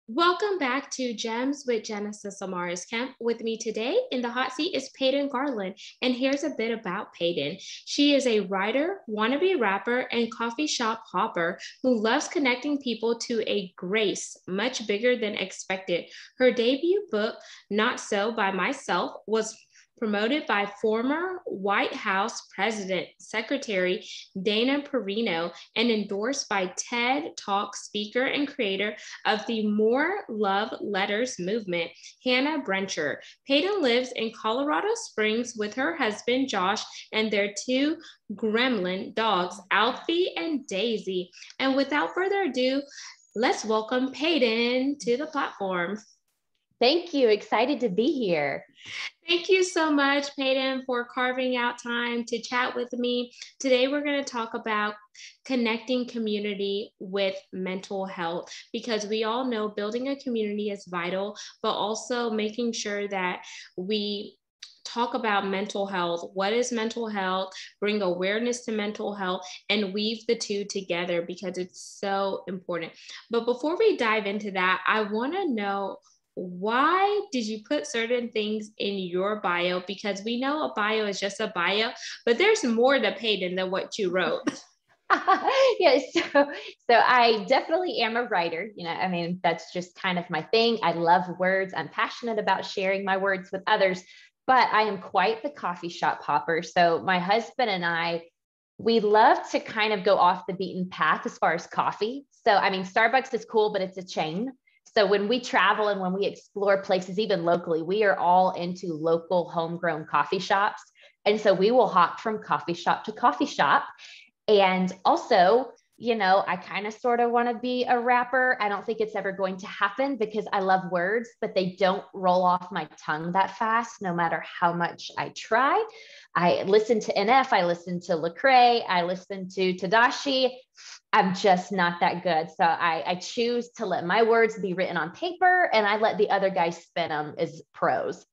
Welcome back to Gems with Genesis Amaris Kemp. With me today in the hot seat is Peyton Garland. And here's a bit about Peyton. She is a writer, wannabe rapper, and coffee shop hopper who loves connecting people to a grace much bigger than expected. Her debut book, Not So by Myself, was promoted by former White House President Secretary Dana Perino and endorsed by TED Talk speaker and creator of the More Love Letters movement, Hannah Brencher. Peyton lives in Colorado Springs with her husband, Josh, and their two gremlin dogs, Alfie and Daisy. And without further ado, let's welcome Peyton to the platform. Thank you. Excited to be here. Thank you so much, Peyton, for carving out time to chat with me. Today, we're going to talk about connecting community with mental health because we all know building a community is vital, but also making sure that we talk about mental health. What is mental health? Bring awareness to mental health and weave the two together because it's so important. But before we dive into that, I want to know, why did you put certain things in your bio? Because we know a bio is just a bio, but there's more to Peyton than what you wrote. Yeah, so I definitely am a writer. I mean, that's just kind of my thing. I love words. I'm passionate about sharing my words with others, but I am quite the coffee shop hopper. So my husband and we love to kind of go off the beaten path as far as coffee. So, I mean, Starbucks is cool, but it's a chain. So when we travel and when we explore places, even locally, we are all into local homegrown coffee shops. And so we will hop from coffee shop to coffee shop. And also, I kind of sort of want to be a rapper. I don't think it's ever going to happen because I love words, but they don't roll off my tongue that fast, no matter how much I try. I listen to NF, I listen to Lecrae, I listen to Tadashi. I'm just not that good. So I choose to let my words be written on paper and I let the other guys spin them as prose.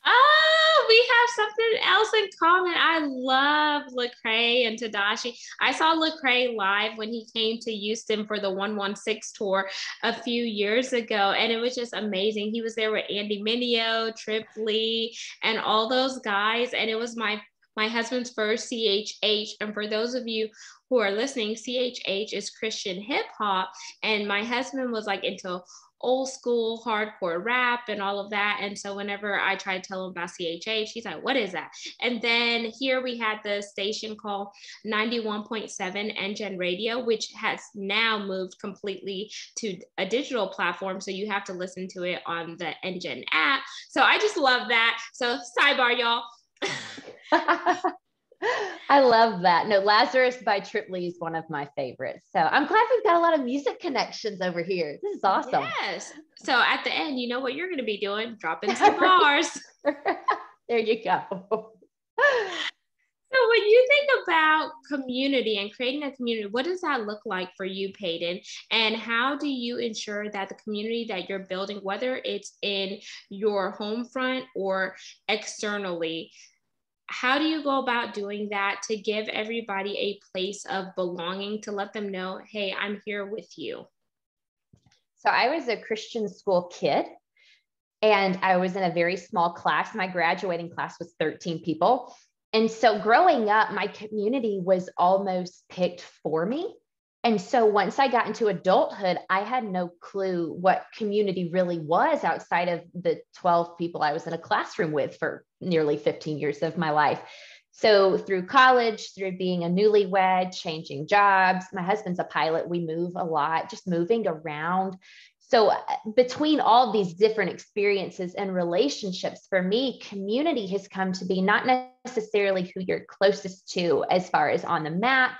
Oh, we have something else in common. I love Lecrae and Tadashi. I saw Lecrae live when he came to Houston for the 116 tour a few years ago, and it was just amazing. He was there with Andy Mineo, Trip Lee, and all those guys, and it was my husband's first CHH. And for those of you who are listening, CHH is Christian hip hop. And my husband was like into old school hardcore rap and all of that. And so whenever I tried to tell him about CHH, he's like, what is that? And then here we had the station called 91.7 Engine Radio, which has now moved completely to a digital platform. So you have to listen to it on the Engine app. So I just love that. So sidebar, y'all. I love that. No, Lazarus by Trip Lee is one of my favorites. So I'm glad we've got a lot of music connections over here. This is awesome. Yes. So at the end, you know what you're going to be doing? Dropping some bars. There you go. So when you think about community and creating a community, what does that look like for you, Peyton? And how do you ensure that the community that you're building, whether it's in your home front or externally, how do you go about doing that to give everybody a place of belonging, to let them know, hey, I'm here with you? So I was a Christian school kid and I was in a very small class. My graduating class was 13 people. And so growing up, my community was almost picked for me. And so once I got into adulthood, I had no clue what community really was outside of the 12 people I was in a classroom with for nearly 15 years of my life. So through college, through being a newlywed, changing jobs, my husband's a pilot, we move a lot, just moving around. So between all these different experiences and relationships, for me, community has come to be not necessarily who you're closest to as far as on the map.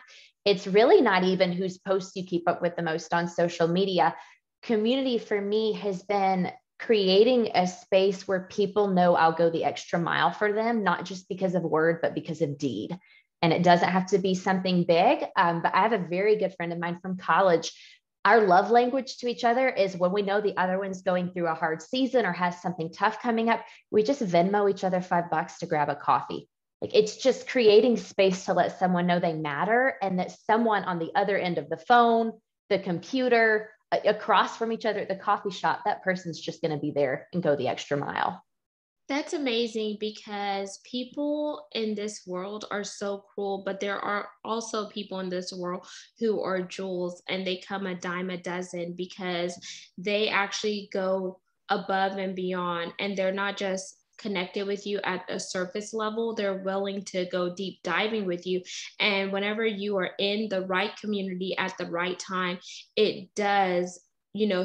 It's really not even whose posts you keep up with the most on social media. Community for me has been creating a space where people know I'll go the extra mile for them, not just because of word, but because of deed. And it doesn't have to be something big. But I have a very good friend of mine from college. Our love language to each other is when we know the other one's going through a hard season or has something tough coming up, we just Venmo each other $5 to grab a coffee. Like, it's just creating space to let someone know they matter and that someone on the other end of the phone, the computer, across from each other at the coffee shop, that person's just going to be there and go the extra mile. That's amazing, because people in this world are so cruel, but there are also people in this world who are jewels, and they come a dime a dozen because they actually go above and beyond, and they're not just connected with you at a surface level. They're willing to go deep diving with you. And whenever you are in the right community at the right time, it does,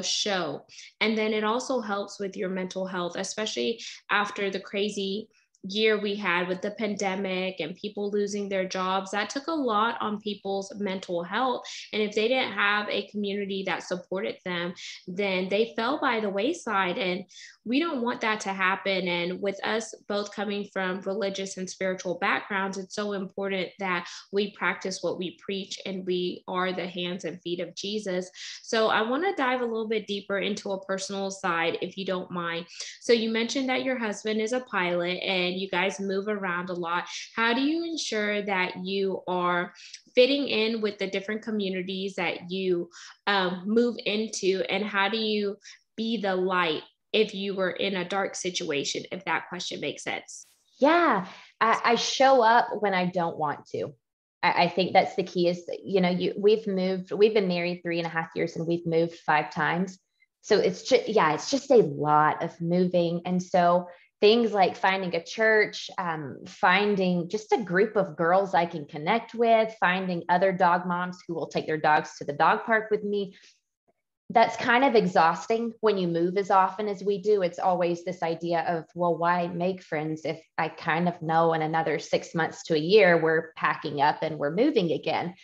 show. And then it also helps with your mental health, especially after the crazy year we had with the pandemic and people losing their jobs. That took a lot on people's mental health. And if they didn't have a community that supported them, then they fell by the wayside. And we don't want that to happen. And with us both coming from religious and spiritual backgrounds, it's so important that we practice what we preach, and we are the hands and feet of Jesus. So I want to dive a little bit deeper into a personal side, if you don't mind. So you mentioned that your husband is a pilot and you guys move around a lot. How do you ensure that you are fitting in with the different communities that you move into? And how do you be the light if you were in a dark situation, if that question makes sense? Yeah, I show up when I don't want to. I think that's the key is, we've been married 3.5 years and we've moved 5 times. So it's just a lot of moving. And so things like finding a church, finding just a group of girls I can connect with, finding other dog moms who will take their dogs to the dog park with me. That's kind of exhausting when you move as often as we do. It's always this idea of, well, why make friends if I kind of know in another 6 months to a year, we're packing up and we're moving again,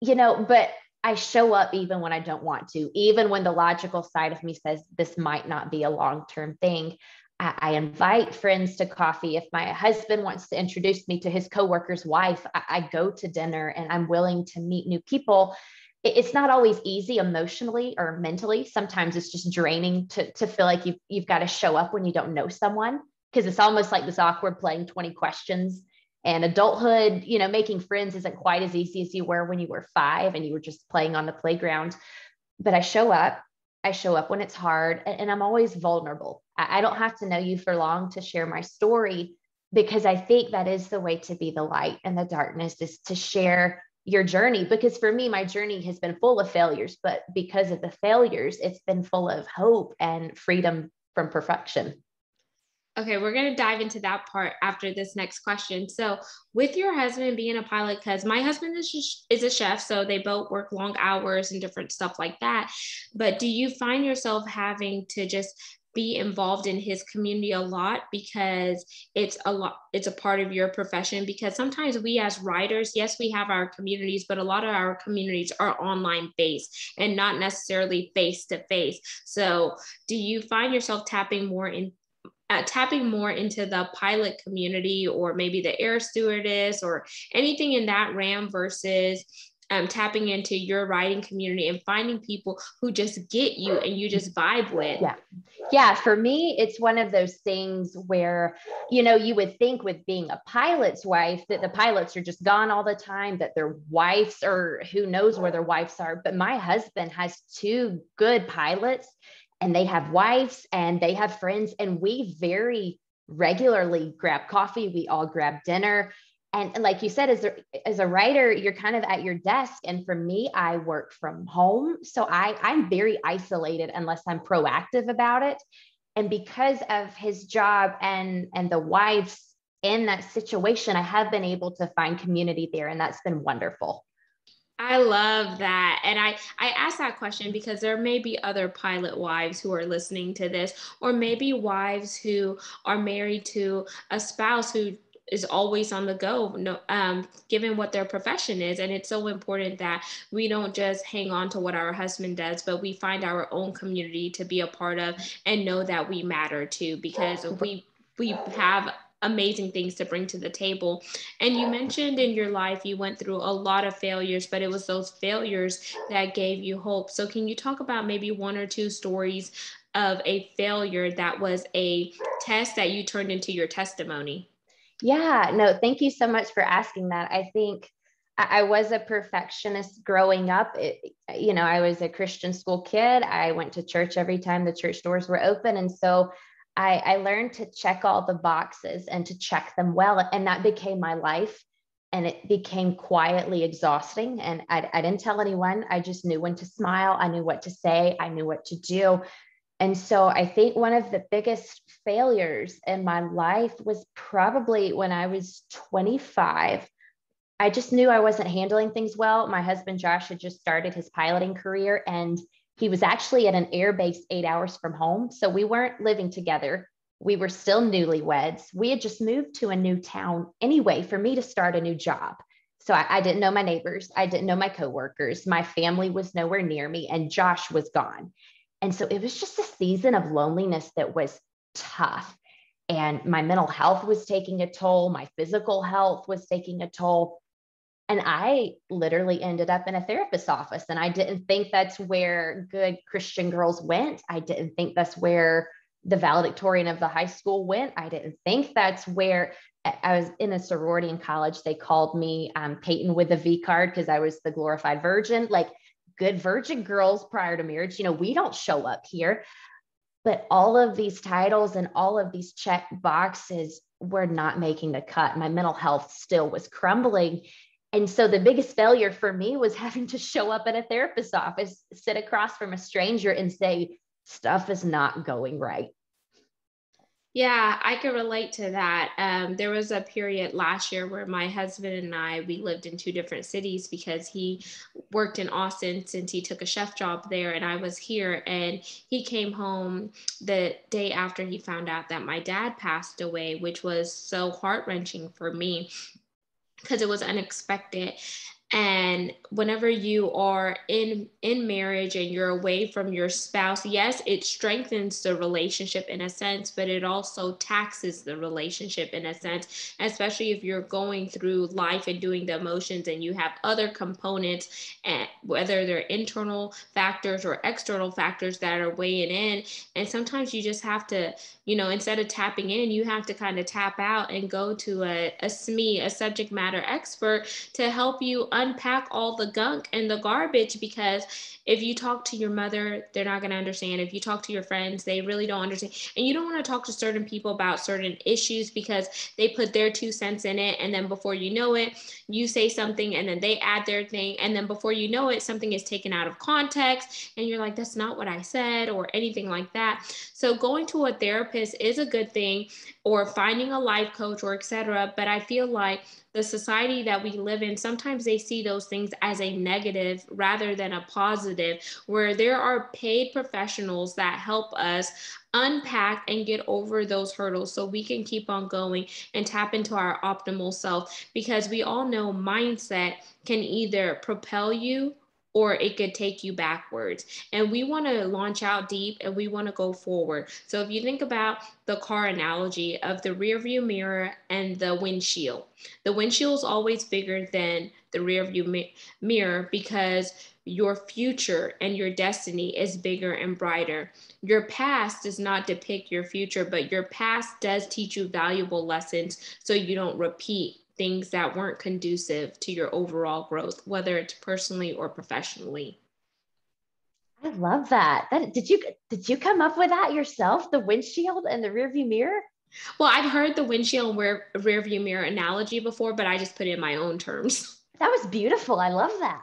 but I show up even when I don't want to, even when the logical side of me says this might not be a long-term thing. I invite friends to coffee. If my husband wants to introduce me to his coworker's wife, I go to dinner, and I'm willing to meet new people. It's not always easy emotionally or mentally. Sometimes it's just draining to feel like you've got to show up when you don't know someone, because it's almost like this awkward playing 20 questions. And adulthood, making friends isn't quite as easy as you were when you were 5 and you were just playing on the playground. But I show up when it's hard, and I'm always vulnerable. I don't have to know you for long to share my story, because I think that is the way to be the light in the darkness, is to share your journey. Because for me, my journey has been full of failures, but because of the failures, it's been full of hope and freedom from perfection. Okay, we're going to dive into that part after this next question. So, with your husband being a pilot, because my husband is a chef, so they both work long hours and different stuff like that. But do you find yourself having to just be involved in his community a lot because it's a part of your profession? Because sometimes we as writers, yes, we have our communities, but a lot of our communities are online based and not necessarily face to face. So, do you find yourself tapping more into the pilot community, or maybe the air stewardess, or anything in that realm, versus tapping into your writing community and finding people who just get you and you just vibe with? Yeah. For me, it's one of those things where, you would think with being a pilot's wife that the pilots are just gone all the time, that their wives, or who knows where their wives are. But my husband has 2 good pilots, and they have wives and they have friends, and we very regularly grab coffee. We all grab dinner. And like you said, as a writer, you're kind of at your desk. And for me, I work from home. So I'm very isolated unless I'm proactive about it. And because of his job and the wives in that situation, I have been able to find community there. And that's been wonderful. I love that. And I asked that question because there may be other pilot wives who are listening to this, or maybe wives who are married to a spouse who is always on the go, given what their profession is. And it's so important that we don't just hang on to what our husband does, but we find our own community to be a part of and know that we matter too, because we have amazing things to bring to the table. And you mentioned in your life you went through a lot of failures, but it was those failures that gave you hope. So can you talk about maybe 1 or 2 stories of a failure that was a test that you turned into your testimony? Yeah, no, thank you so much for asking that. I think I was a perfectionist growing up. I was a Christian school kid. I went to church every time the church doors were open. And so I learned to check all the boxes and to check them well. And that became my life. And it became quietly exhausting. And I didn't tell anyone. I just knew when to smile. I knew what to say. I knew what to do. And so I think one of the biggest failures in my life was probably when I was 25. I just knew I wasn't handling things well. My husband, Josh, had just started his piloting career, and he was actually at an air base 8 hours from home. So we weren't living together. We were still newlyweds. We had just moved to a new town anyway for me to start a new job. So I didn't know my neighbors. I didn't know my coworkers. My family was nowhere near me, and Josh was gone. And so it was just a season of loneliness that was tough. And my mental health was taking a toll. My physical health was taking a toll. And I literally ended up in a therapist's office. And I didn't think that's where good Christian girls went. I didn't think that's where the valedictorian of the high school went. I didn't think that's where I was in a sorority in college. They called me Peyton with a V card because I was the glorified virgin. Like, good virgin girls prior to marriage, we don't show up here. But all of these titles and all of these check boxes were not making the cut. My mental health still was crumbling. And so the biggest failure for me was having to show up at a therapist's office, sit across from a stranger and say, stuff is not going right. Yeah, I could relate to that. There was a period last year where my husband and we lived in two different cities because he worked in Austin since he took a chef job there, and I was here. And he came home the day after he found out that my dad passed away, which was so heart-wrenching for me because it was unexpected. And whenever you are in marriage and you're away from your spouse, yes, it strengthens the relationship in a sense, but it also taxes the relationship in a sense, especially if you're going through life and doing the emotions and you have other components, and whether they're internal factors or external factors that are weighing in. And sometimes you just have to, instead of tapping in, you have to kind of tap out and go to a SME, a subject matter expert, to help you unpack all the gunk and the garbage. Because if you talk to your mother, they're not going to understand. If you talk to your friends, they really don't understand. And you don't want to talk to certain people about certain issues because they put their 2 cents in it. And then before you know it, you say something and then they add their thing. And then before you know it, something is taken out of context. And you're like, that's not what I said, or anything like that. So going to a therapist is a good thing, or finding a life coach, or etc. But I feel like the society that we live in, sometimes they see those things as a negative rather than a positive, where there are paid professionals that help us unpack and get over those hurdles so we can keep on going and tap into our optimal self. Because we all know mindset can either propel you or it could take you backwards. And we want to launch out deep and we want to go forward. So if you think about the car analogy of the rear view mirror and the windshield is always bigger than the rear view mirror because your future and your destiny is bigger and brighter. Your past does not depict your future, but your past does teach you valuable lessons so you don't repeat things that weren't conducive to your overall growth, whether it's personally or professionally. I love that. Did you come up with that yourself? The windshield and the rearview mirror? Well, I've heard the windshield and rear view mirror analogy before, but I just put it in my own terms. That was beautiful. I love that.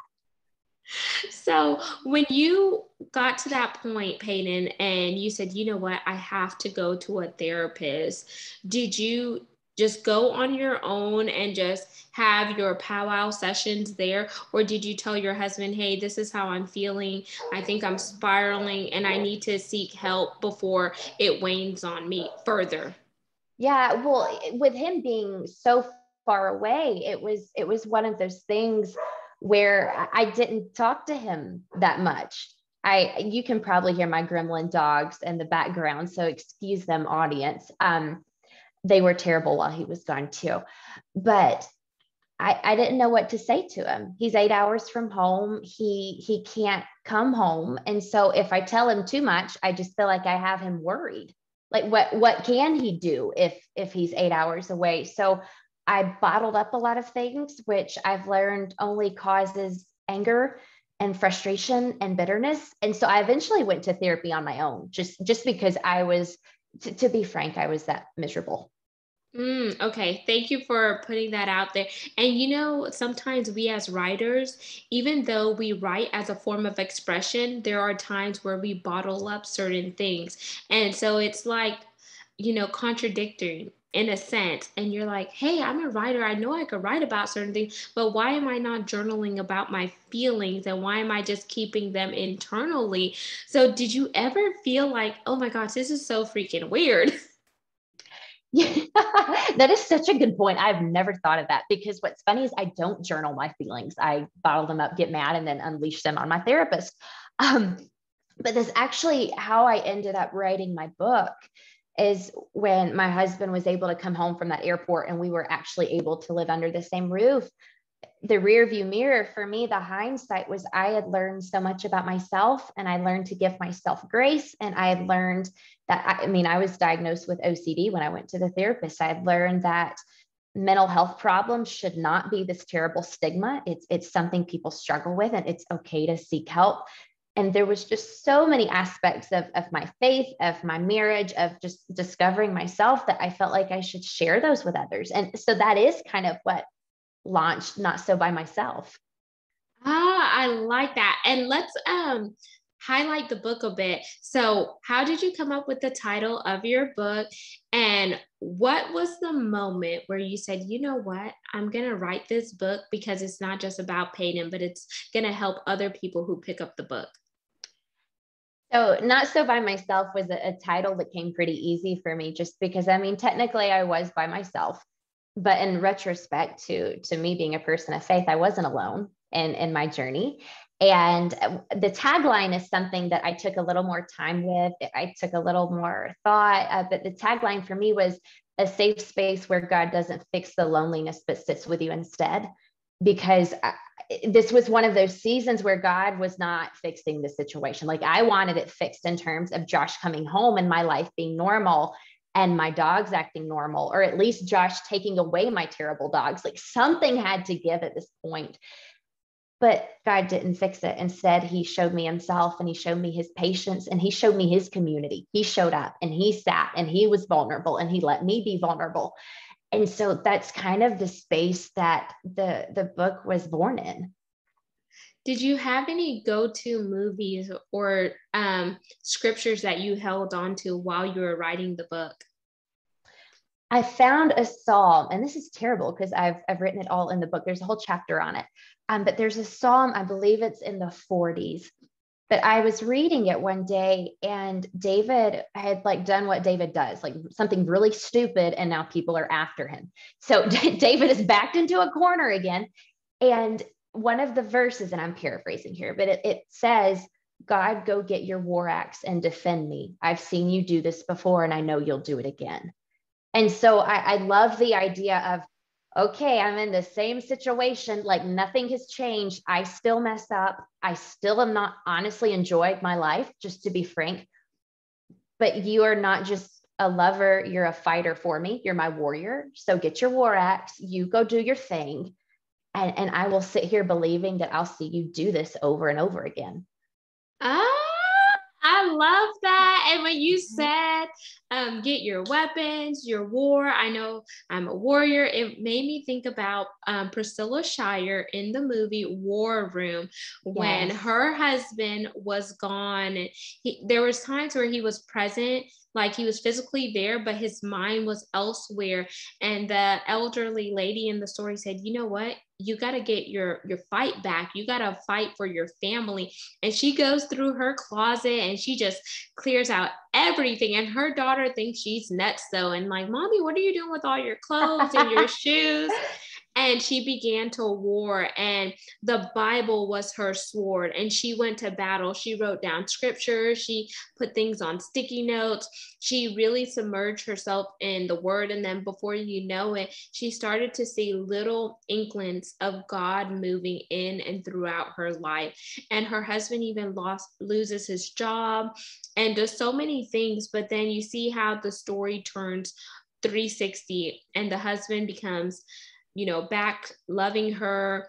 So when you got to that point, Peyton, and you said, you know what, I have to go to a therapist, did you just go on your own and just have your powwow sessions there? Or did you tell your husband, hey, this is how I'm feeling. I think I'm spiraling and I need to seek help before it wanes on me further? Yeah, well, with him being so far away, it was one of those things where I didn't talk to him that much. You can probably hear my gremlin dogs in the background, so excuse them, audience. They were terrible while he was gone too, but I didn't know what to say to him. He's 8 hours from home. He can't come home, and so if I tell him too much, I just feel like I have him worried. Like what can he do if he's 8 hours away? So I bottled up a lot of things, which I've learned only causes anger and frustration and bitterness. And so I eventually went to therapy on my own, just because I was, to be frank, I was that miserable. Okay, thank you for putting that out there. And sometimes we as writers, even though we write as a form of expression, there are times where we bottle up certain things. And so it's like, contradictory in a sense. And you're like, hey, I'm a writer. I know I could write about certain things, but why am I not journaling about my feelings? And why am I just keeping them internally? So did you ever feel like, oh my gosh, this is so freaking weird? Yeah, that is such a good point. I've never thought of that, because what's funny is I don't journal my feelings. I bottle them up, get mad, and then unleash them on my therapist. Um, but that's actually how I ended up writing my book, is when my husband was able to come home from that airport and we were actually able to live under the same roof. The rear view mirror for me, the hindsight was I had learned so much about myself, and I learned to give myself grace. And I had learned that, I was diagnosed with OCD when I went to the therapist. I had learned that mental health problems should not be this terrible stigma. It's something people struggle with, and it's okay to seek help. And there was just so many aspects of my faith, of my marriage, of just discovering myself, that I felt like I should share those with others. And so that is kind of what launched Not So By Myself. I like that. And let's highlight the book a bit. So, how did you come up with the title of your book? And what was the moment where you said, you know what, I'm going to write this book because it's not just about Peyton, but it's going to help other people who pick up the book? So, Not So By Myself was a title that came pretty easy for me, just because, technically I was by myself. But in retrospect, to me being a person of faith, I wasn't alone in my journey. And the tagline is something that I took a little more time with. I took a little more thought, but the tagline for me was a safe space where God doesn't fix the loneliness, but sits with you instead. Because this was one of those seasons where God was not fixing the situation. Like, I wanted it fixed in terms of Josh coming home and my life being normal, and my dogs acting normal, or at least Josh taking away my terrible dogs. Like, something had to give at this point. But God didn't fix it. Instead, he showed me himself, and he showed me his patience, and he showed me his community. He showed up and he sat and he was vulnerable, and he let me be vulnerable. And so that's kind of the space that the book was born in. Did you have any go-to movies or scriptures that you held on to while you were writing the book? I found a psalm, and this is terrible because I've written it all in the book. There's a whole chapter on it. But there's a psalm, I believe it's in the 40s, but I was reading it one day, and David had done what David does, like something really stupid, and now people are after him. So David is backed into a corner again. And one of the verses, and I'm paraphrasing here, but it says, God, go get your war axe and defend me. I've seen you do this before, and I know you'll do it again. And so I love the idea of, okay, I'm in the same situation, like nothing has changed. I still mess up. I still am not honestly enjoying my life, just to be frank. But you are not just a lover, you're a fighter for me. You're my warrior. So get your war axe, you go do your thing. And I will sit here believing that I'll see you do this over and over again. Ah, I love that. And when you said, get your weapons, your war, I know I'm a warrior. It made me think about Priscilla Shire in the movie War Room, when Yes. her husband was gone. And there was times where he was present, like he was physically there, but his mind was elsewhere. And the elderly lady in the story said, you know what? You got to get your fight back. You got to fight for your family. And she goes through her closet and she just clears out everything. And her daughter thinks she's nuts though. And like, mommy, what are you doing with all your clothes and your shoes? And she began to war, and the Bible was her sword, and she went to battle. She wrote down scripture. She put things on sticky notes. She really submerged herself in the word. And then before you know it, she started to see little inklings of God moving in and throughout her life. And her husband even loses his job and does so many things. But then you see how the story turns 360, and the husband becomes, back loving her,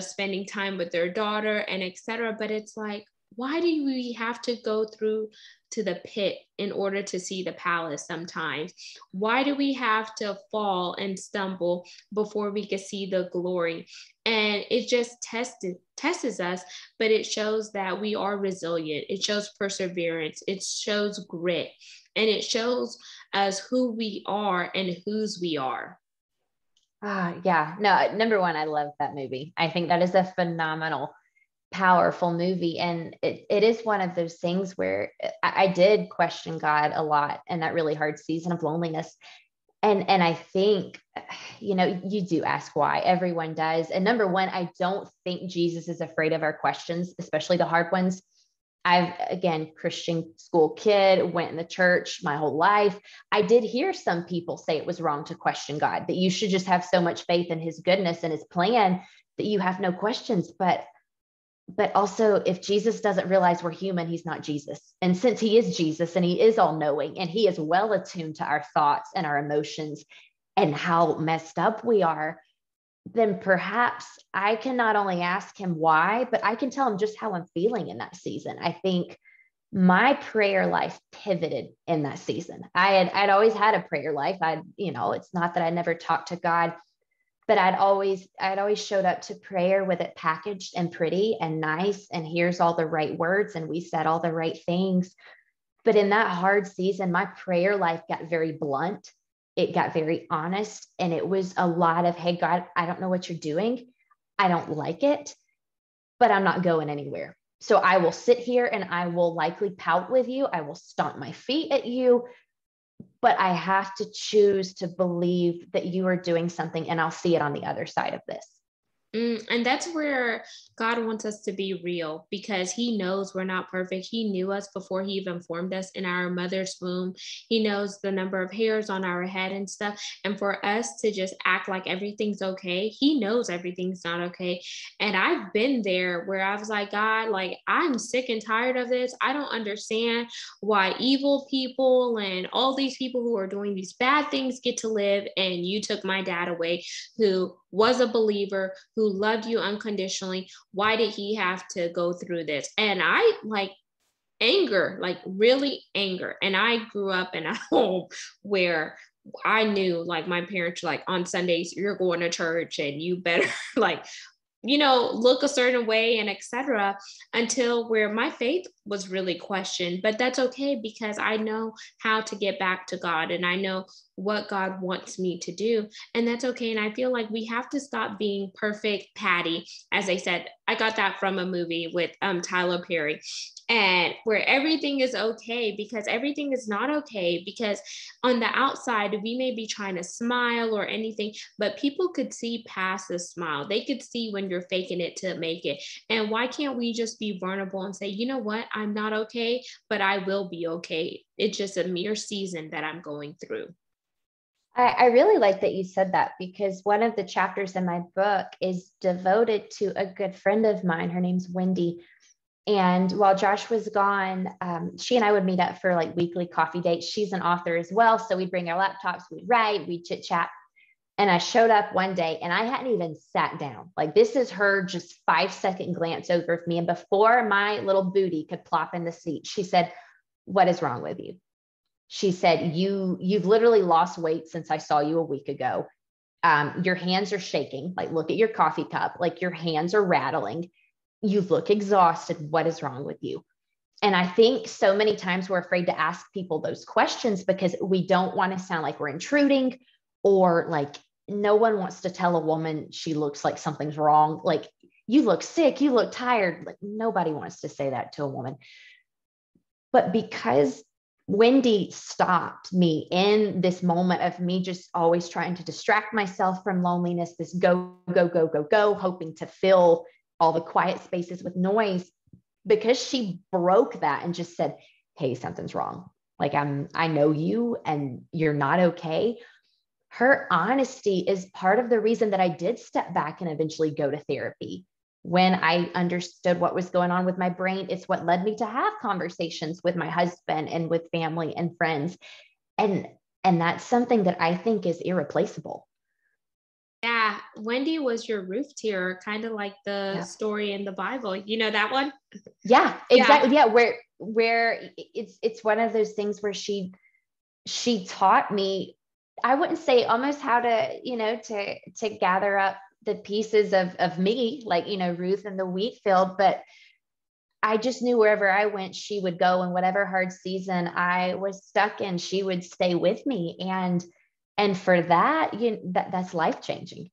spending time with their daughter and etc. But it's like, why do we have to go through to the pit in order to see the palace sometimes? Why do we have to fall and stumble before we can see the glory? And it just tests us, but it shows that we are resilient. It shows perseverance. It shows grit. And it shows us who we are and whose we are. Yeah. No, number one, I love that movie. I think that is a phenomenal, powerful movie. And it is one of those things where I did question God a lot in that really hard season of loneliness. And I think, you do ask why. Everyone does. And number one, I don't think Jesus is afraid of our questions, especially the hard ones. Again, Christian school kid, went in the church my whole life. I did hear some people say it was wrong to question God, that you should just have so much faith in his goodness and his plan that you have no questions. But also, if Jesus doesn't realize we're human, he's not Jesus. And since he is Jesus and he is all knowing and he is well attuned to our thoughts and our emotions and how messed up we are, then perhaps I can not only ask him why, but I can tell him just how I'm feeling in that season. I think my prayer life pivoted in that season. I'd always had a prayer life. It's not that I never talked to God, but I'd always showed up to prayer with it packaged and pretty and nice. And here's all the right words. And we said all the right things. But in that hard season, my prayer life got very blunt. It got very honest. And it was a lot of, hey, God, I don't know what you're doing. I don't like it, but I'm not going anywhere. So I will sit here and I will likely pout with you. I will stomp my feet at you, but I have to choose to believe that you are doing something and I'll see it on the other side of this. And that's where God wants us to be real, because he knows we're not perfect. He knew us before he even formed us in our mother's womb. He knows the number of hairs on our head and stuff. And for us to just act like everything's okay, he knows everything's not okay. And I've been there where I was like, God, like, I'm sick and tired of this. I don't understand why evil people and all these people who are doing these bad things get to live. And you took my dad away, who was a believer, who loved you unconditionally. Why did he have to go through this? And I really anger. And I grew up in a home where I knew, like, my parents were like, on Sundays, you're going to church and you better look a certain way and etc., until where my faith was really questioned. But that's okay, because I know how to get back to God and I know what God wants me to do. And that's okay. And I feel like we have to stop being perfect Patty. As I said, I got that from a movie with Tyler Perry, and where everything is okay, because everything is not okay. Because on the outside, we may be trying to smile or anything, but people could see past the smile. They could see when you're faking it to make it. And why can't we just be vulnerable and say, you know what, I'm not okay, but I will be okay. It's just a mere season that I'm going through. I really like that you said that, because one of the chapters in my book is devoted to a good friend of mine. Her name's Wendy. And while Josh was gone, she and I would meet up for like weekly coffee dates. She's an author as well. So we'd bring our laptops, we'd write, we'd chit chat. And I showed up one day and I hadn't even sat down. Like, this is her just 5-second glance over of me. And before my little booty could plop in the seat, she said, "What is wrong with you?" She said, you've literally lost weight since I saw you a week ago. Your hands are shaking. Like, look at your coffee cup. Like, your hands are rattling. You look exhausted. What is wrong with you? And I think so many times we're afraid to ask people those questions because we don't want to sound like we're intruding, or like no one wants to tell a woman she looks like something's wrong. Like, you look sick, you look tired. Like, nobody wants to say that to a woman. But because Wendy stopped me in this moment of me just always trying to distract myself from loneliness, this go, go, go, go, go, hoping to fill all the quiet spaces with noise, because she broke that and just said, "Hey, something's wrong. Like, I know you and you're not okay." Her honesty is part of the reason that I did step back and eventually go to therapy. When I understood what was going on with my brain, it's what led me to have conversations with my husband and with family and friends. And And that's something that I think is irreplaceable. Yeah, Wendy was your roof tear, kind of like the Yeah. story in the Bible. You know that one? Yeah, Yeah. exactly. Yeah, where it's one of those things where she taught me, I wouldn't say almost how to, to gather up the pieces of me, like, Ruth in the wheat field, but I just knew wherever I went, she would go, and whatever hard season I was stuck in, she would stay with me. And for that, that's life changing.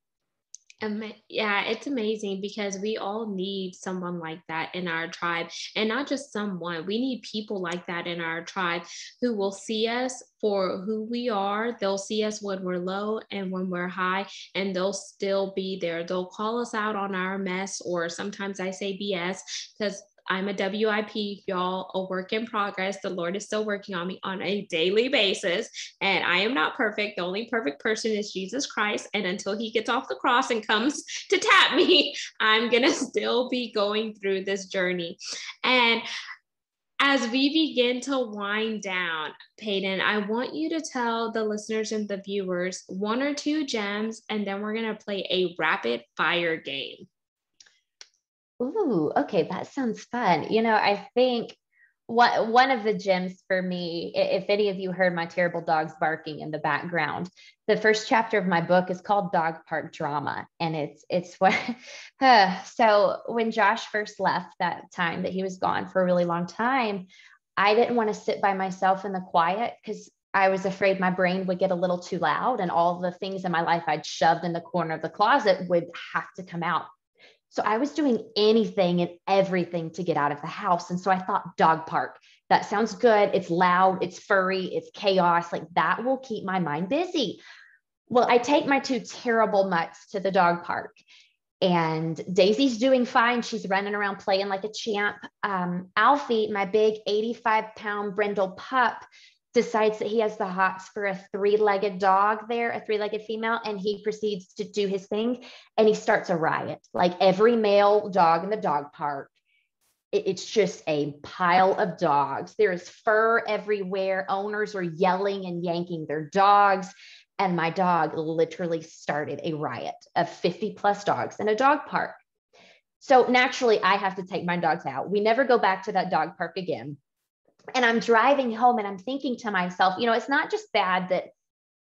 Yeah, it's amazing because we all need someone like that in our tribe. And not just someone, we need people like that in our tribe who will see us for who we are. They'll see us when we're low and when we're high, and they'll still be there. They'll call us out on our mess, or sometimes I say BS, because I'm a WIP, y'all, a work in progress. The Lord is still working on me on a daily basis, and I am not perfect. The only perfect person is Jesus Christ. And until he gets off the cross and comes to tap me, I'm going to still be going through this journey. And as we begin to wind down, Peyton, I want you to tell the listeners and the viewers one or two gems, and then we're going to play a rapid fire game. Ooh, okay, that sounds fun. I think one of the gems for me, if any of you heard my terrible dogs barking in the background, the first chapter of my book is called Dog Park Drama. And it's what, so when Josh first left, that time that he was gone for a really long time, I didn't want to sit by myself in the quiet because I was afraid my brain would get a little too loud and all the things in my life I'd shoved in the corner of the closet would have to come out. So I was doing anything and everything to get out of the house. And so I thought, dog park, that sounds good. It's loud, it's furry, it's chaos. Like that will keep my mind busy. Well, I take my two terrible mutts to the dog park, and Daisy's doing fine. She's running around playing like a champ. Alfie, my big 85-pound brindle pup, decides that he has the hots for a three-legged dog there, a three-legged female, and he proceeds to do his thing, and he starts a riot. Like every male dog in the dog park, it's just a pile of dogs. There is fur everywhere. Owners are yelling and yanking their dogs. And my dog literally started a riot of 50 plus dogs in a dog park. So naturally, I have to take my dogs out. We never go back to that dog park again. And I'm driving home and I'm thinking to myself, it's not just bad that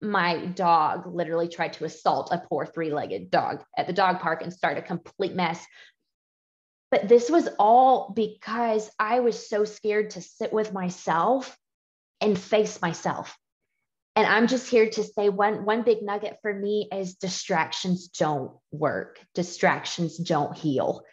my dog literally tried to assault a poor three-legged dog at the dog park and start a complete mess. But this was all because I was so scared to sit with myself and face myself. And I'm just here to say one big nugget for me is distractions don't work. Distractions don't heal.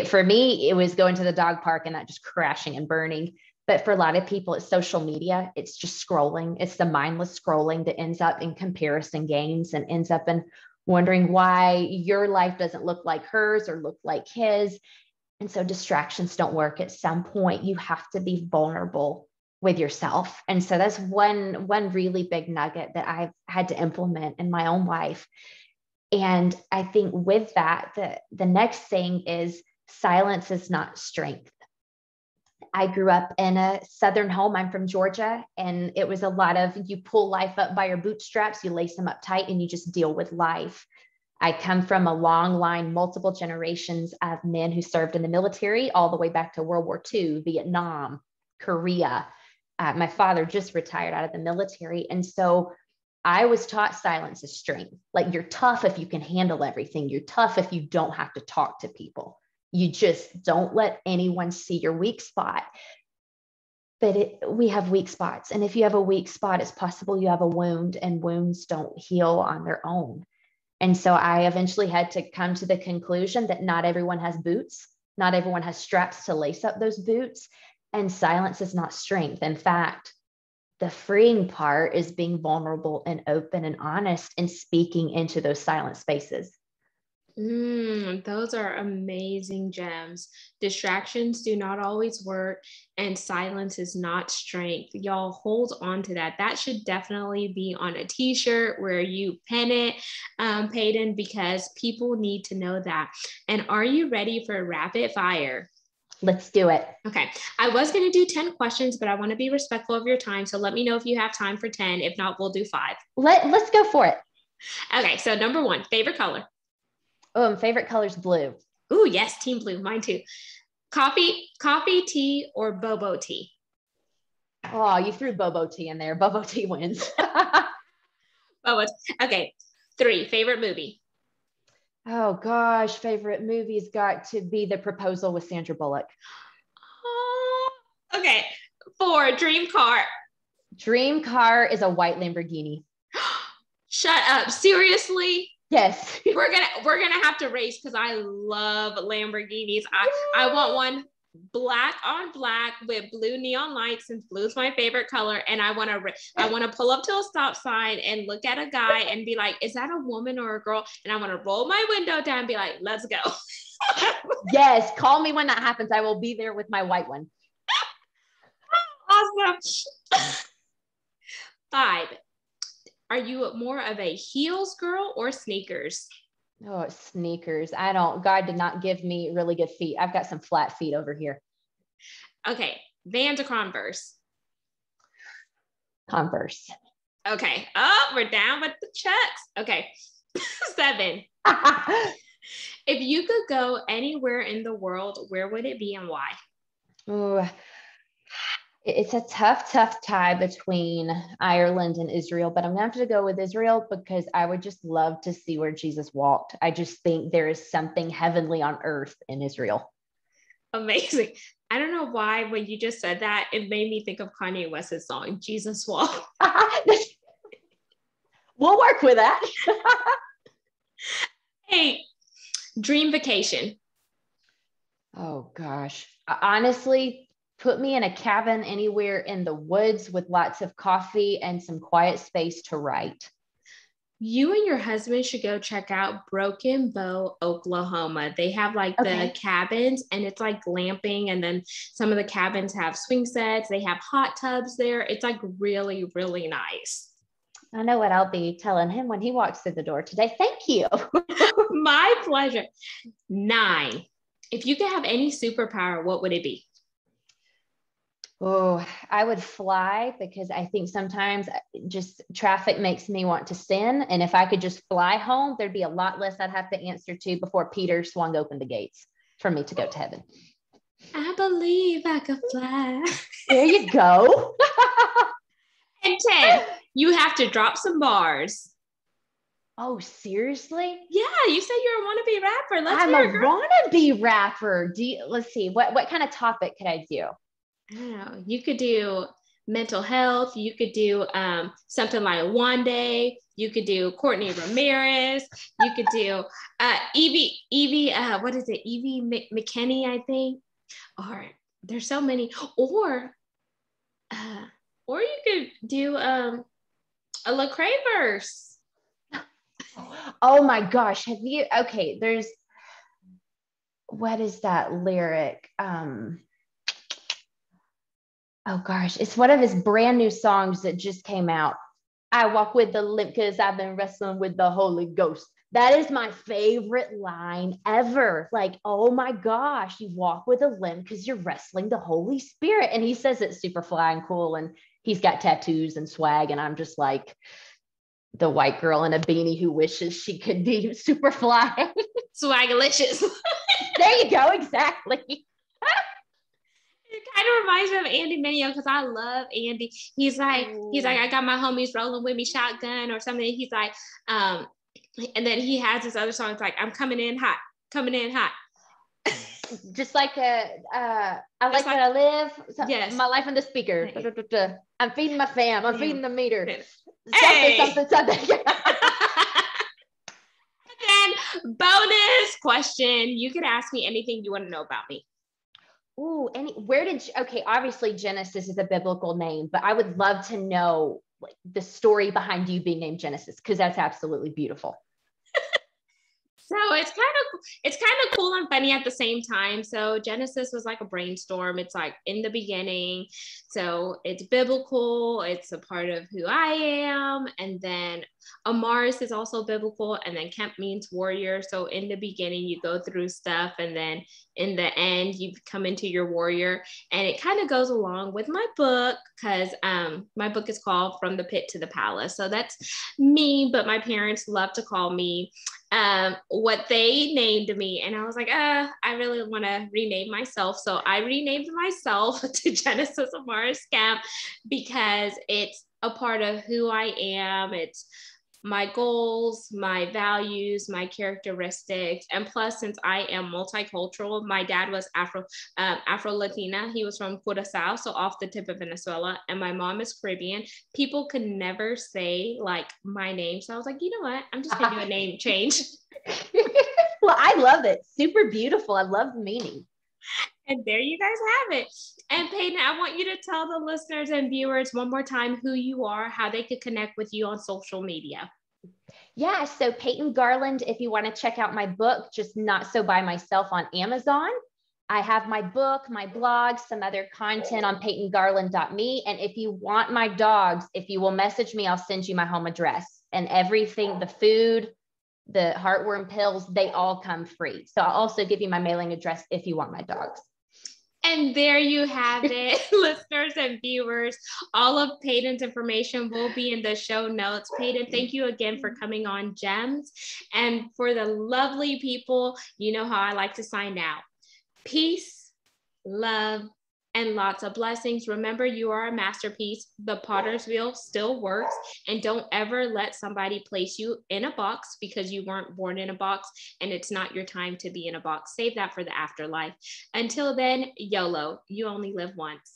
For me, it was going to the dog park and not just crashing and burning. But for a lot of people, it's social media. It's just scrolling. It's the mindless scrolling that ends up in comparison games and ends up in wondering why your life doesn't look like hers or look like his. And so distractions don't work. At some point, you have to be vulnerable with yourself. And so that's one really big nugget that I've had to implement in my own life. And I think with that, the next thing is silence is not strength. I grew up in a Southern home. I'm from Georgia, and it was a lot of you pull life up by your bootstraps, you lace them up tight, and you just deal with life. I come from a long line, multiple generations of men who served in the military all the way back to World War II, Vietnam, Korea. My father just retired out of the military. And so I was taught silence is strength. Like you're tough if you can handle everything. You're tough if you don't have to talk to people. You just don't let anyone see your weak spot. But we have weak spots. And if you have a weak spot, it's possible you have a wound, and wounds don't heal on their own. And so I eventually had to come to the conclusion that not everyone has boots. Not everyone has straps to lace up those boots. And silence is not strength. In fact, the freeing part is being vulnerable and open and honest and speaking into those silent spaces. Those are amazing gems. Distractions do not always work, and silence is not strength. Y'all hold on to that. That should definitely be on a t-shirt where you pen it, Peyton, because people need to know that. And are you ready for rapid fire? Let's do it. Okay. I was going to do 10 questions, but I want to be respectful of your time. So let me know if you have time for 10. If not, we'll do 5. Let's go for it. Okay. So number 1, favorite color. Favorite color is blue. Ooh, yes. Team blue. Mine too. Coffee, tea, or bobo tea? Oh, you threw bobo tea in there. Bobo tea wins. Bobo. Okay. 3, favorite movie. Oh gosh, favorite movie's got to be The Proposal with Sandra Bullock. Oh, okay. 4, dream car. Dream car is a white Lamborghini. Shut up. Seriously? Yes. We're gonna have to race because I love Lamborghinis. I want one black on black with blue neon lights, since blue is my favorite color. And I want to pull up to a stop sign and look at a guy and be like, is that a woman or a girl? And I want to roll my window down and be like, let's go. Yes. Call me when that happens. I will be there with my white one. Awesome. 5. Are you more of a heels girl or sneakers? Oh, sneakers. God did not give me really good feet. I've got some flat feet over here. Okay. Vans or Converse? Converse. Okay. Oh, we're down with the checks. Okay. 7. If you could go anywhere in the world, where would it be and why? Oh, it's a tough tie between Ireland and Israel, but I'm going to have to go with Israel because I would just love to see where Jesus walked. I just think there is something heavenly on earth in Israel. Amazing. I don't know why when you just said that, it made me think of Kanye West's song, Jesus Walk. We'll work with that. Hey, dream vacation. Oh gosh. Honestly, put me in a cabin anywhere in the woods with lots of coffee and some quiet space to write. You and your husband should go check out Broken Bow, Oklahoma. They have like the cabins and it's like glamping. And then some of the cabins have swing sets. They have hot tubs there. It's like really, really nice. I know what I'll be telling him when he walks through the door today. Thank you. My pleasure. 9. If you could have any superpower, what would it be? Oh, I would fly because I think sometimes just traffic makes me want to sin. And if I could just fly home, there'd be a lot less I'd have to answer to before Peter swung open the gates for me to go to heaven. I believe I could fly. There you go. And 10, you have to drop some bars. Oh, seriously? Yeah, you said you're a wannabe rapper. I'm a wannabe rapper. Let's see. What kind of topic could I do? I don't know. You could do mental health. You could do something like Wande. You could do Courtney Ramirez. You could do Evie. What is it? Evie McKinney, I think. Or there's so many. Or you could do a Lecrae verse. Oh my gosh! Have you? Okay, there's. What is that lyric? Oh gosh, it's one of his brand new songs that just came out. I walk with the limp because I've been wrestling with the Holy Ghost. That is my favorite line ever. Like, oh my gosh, you walk with a limp because you're wrestling the Holy Spirit. And he says it's super fly and cool. And he's got tattoos and swag. And I'm just like the white girl in a beanie who wishes she could be super fly. Swagalicious. There you go. Exactly. It kind of reminds me of Andy Mineo because I love Andy. He's like, I got my homies rolling with me, shotgun or something. He's like, and then he has this other song. It's like, I'm coming in hot. Just like I like what I live. Yes. My life in the speaker. I'm feeding my fam. I'm feeding the meter. Hey. Something. And then bonus question. You could ask me anything you want to know about me. Ooh, okay, obviously Genesis is a biblical name, but I would love to know like the story behind you being named Genesis, because that's absolutely beautiful. So it's kind of cool and funny at the same time. So Genesis was like a brainstorm. It's like in the beginning. So it's biblical, it's a part of who I am. And then Amaris is also biblical. And then Kemp means warrior. So in the beginning, you go through stuff, and then in the end, you come into your warrior. And it kind of goes along with my book, because my book is called From the Pit to the Palace. So that's me, but my parents love to call me what they named me. And I was like, I really want to rename myself. So I renamed myself to Genesis Amaris Kemp, because it's a part of who I am. It's my goals, my values, my characteristics. And plus, since I am multicultural, my dad was Afro-Latina. He was from Curaçao, so off the tip of Venezuela. And my mom is Caribbean. People could never say like my name. So I was like, you know what? I'm just going to do a name change. Well, I love it. Super beautiful. I love the meaning. And there you guys have it. And Peyton, I want you to tell the listeners and viewers one more time who you are, how they could connect with you on social media. Yeah, so Peyton Garland, if you want to check out my book, Just Not So By Myself, on Amazon. I have my book, my blog, some other content on peytongarland.me. And if you want my dogs, if you will message me, I'll send you my home address and everything, the food, the heartworm pills, they all come free. So I'll also give you my mailing address if you want my dogs. And there you have it, listeners and viewers. All of Peyton's information will be in the show notes. Peyton, thank you again for coming on Gems. And for the lovely people, you know how I like to sign out. Peace, love, and lots of blessings. Remember, you are a masterpiece. The potter's wheel still works. And don't ever let somebody place you in a box, because you weren't born in a box and it's not your time to be in a box. Save that for the afterlife. Until then, YOLO, you only live once.